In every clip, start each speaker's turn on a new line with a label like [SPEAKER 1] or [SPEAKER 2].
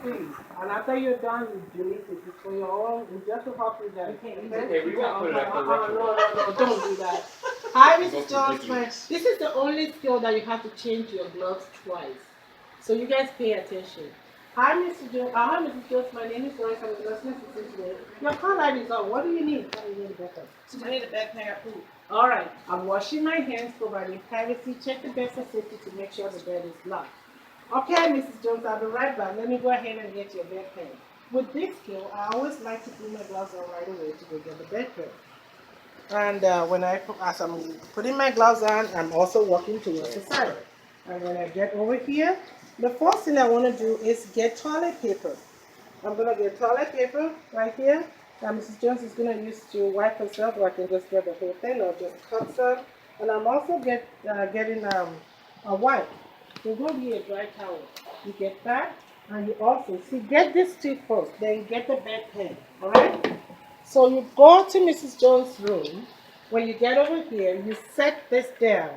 [SPEAKER 1] please. And after you're done, you delete it. It's for your own, it's just to help you guys.
[SPEAKER 2] Okay, we won't put it up
[SPEAKER 1] No, don't do that. Hi, Mrs. Jones. This is the only skill that you have to change your gloves twice. So you guys pay attention. Hi, Mrs. Jones. Hi, Mrs. Jones. My name is Doris. I'm a nursing assistant today. Your call light is on. What do you need? I need a backup.
[SPEAKER 3] I need a backpack food.
[SPEAKER 1] All right. I'm washing my hands, providing privacy. Check the bed for safety to make sure the bed is locked. Okay, Mrs. Jones, I'll be right back. Let me go ahead and get your bed pan. With this skill, I always like to put my gloves on right away to go get the bed pan. And as I'm putting my gloves on, I'm also walking towards the side. And when I get over here, the first thing I want to do is get toilet paper. I'm going to get toilet paper right here. And Mrs. Jones is going to use to wipe herself, or I can just get the whole thing or just cut some. And I'm also getting a wipe. There's going to be a dry towel. You get that, and you also get this stick first, then get the bedpan. All right. So you go to Mrs. Jones' room. When you get over here, you set this down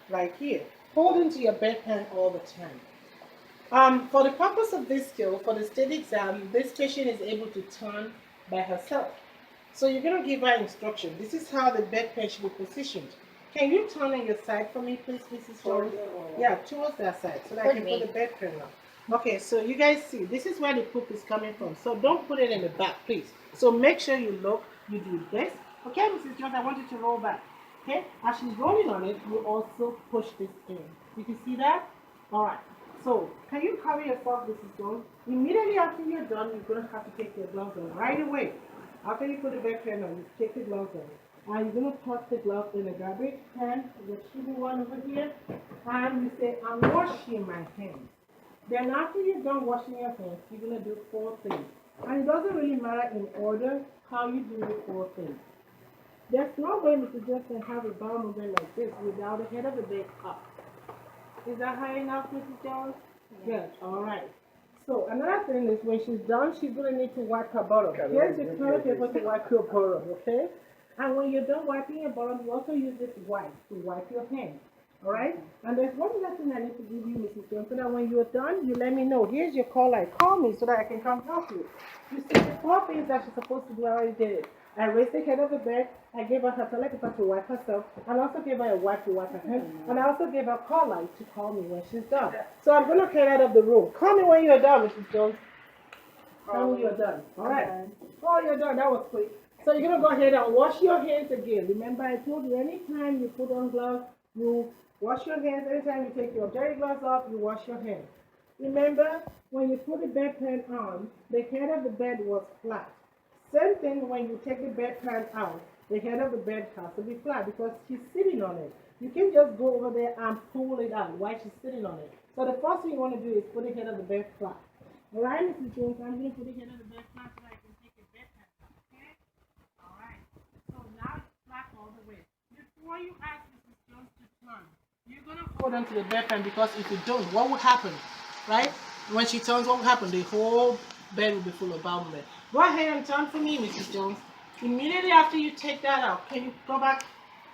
[SPEAKER 1] right here. Hold into your bedpan all the time. For the purpose of this skill, for the state exam, this patient is able to turn by herself. So you're going to give her instruction. This is how the bedpan should be positioned. Can you turn on your side for me, please, Mrs. Jones? Yeah, towards that side, so that I can put the bedpan on. Okay, so you guys see, this is where the poop is coming from. So don't put it in the back, please. So make sure you look, you do this. Okay, Mrs. Jones, I want you to roll back. Okay, as she's rolling on it, you also push this in. You can see that? All right. So, can you cover yourself, Mrs. Jones? Immediately after you're done, you're going to have to take your gloves on right away. After you put the bedpan on, you take the gloves on. And you're going to toss the glove in the garbage can. There should be one over here. And you say, I'm washing my hands. Then after you're done washing your hands, you're going to do 4 things. And it doesn't really matter in order how you do the 4 things. There's no way Mr. Jones can have a bowel movement like this without the head of the bed up. Is that high enough, Mrs. Jones? Good. All right. So another thing is when she's done, she's going to need to wipe her bottom. Here's your toilet paper to wipe your bottom, okay? And when you're done wiping your bottom, you also use this wipe to wipe your hands. All right? And there's one lesson I need to give you, Mrs. Jones, so that when you're done, you let me know. Here's your call light. Call me so that I can come help you. You see, the 4 things that she's supposed to do, I already did it. I raised the head of the bed. I gave her toilet paper to wipe herself. And I also gave her a wipe to wipe her hands. And I also gave her a call light to call me when she's done. So I'm going to clear out of the room. Call me when you're done, Mrs. Jones. Tell me you're done. All right. Oh, you're done. That was quick. So you're going to go ahead and wash your hands again. Remember, I told you anytime you put on gloves, you wash your hands. Anytime you take your dirty gloves off, you wash your hands. Remember, when you put the bedpan on, the head of the bed was flat. Same thing when you take the bedpan out, the head of the bed has to be flat because she's sitting on it. You can't just go over there and pull it out while she's sitting on it. So the first thing you want to do is put the head of the bed flat. All right, Mrs. Jones, I'm going to put the head of the bed flat so I can take the bedpan out, okay? All right. So now it's flat all the way. Before you ask Mrs. Jones to turn, you're going to hold on to the bedpan because if you don't, what will happen, right? When she turns, what will happen? The whole bed will be full of bowel movement. Go ahead and turn for me, Mrs. Jones. Immediately after you take that out, can you go back?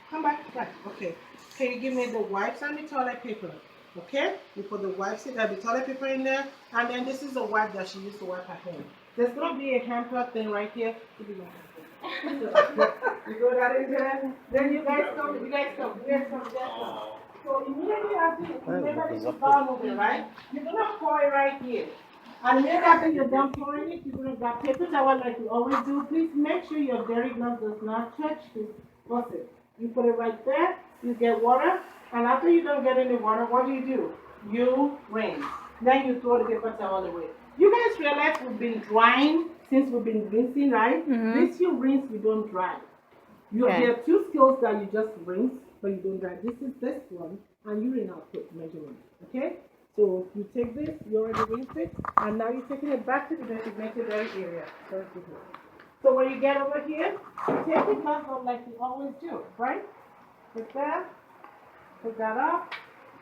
[SPEAKER 1] Come back. Right. Okay. Can you give me the wipes and the toilet paper? Okay? You put the wipes in, the toilet paper in there, and then this is the wipe that she used to wipe her hand. There's going to be a hamper thing right here. You go that in there. Then you guys come. So immediately after you remember this is bowel movement, right? You're going to pour it right here. And immediately after you're done pouring it, you're going to grab paper towel like you always do. Please make sure your dirty glove does not touch this faucet. You put it right there, you get water, and after you don't get any water, what do? You rinse. Then you throw the paper towel away. You guys realize we've been drying since we've been rinsing, right? This you rinse, you don't dry. There are 2 skills that you just rinse, but you don't dry. This is this one, and urine output measurement, okay? So you take this, you already rinsed it, and now you're taking it back to the designated area. So when you get over here, you take the glove off like you always do, right? Put that up.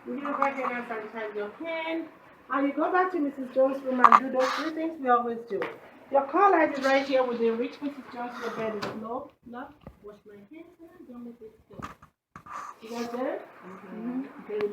[SPEAKER 1] You're going to go ahead and sanitize your hand, and you go back to Mrs. Jones' room and do those 3 things we always do. Your call light is right here with the reach Mrs. Jones. Your bed is low. Wash my hands and I'm done with this. You guys get it? Okay.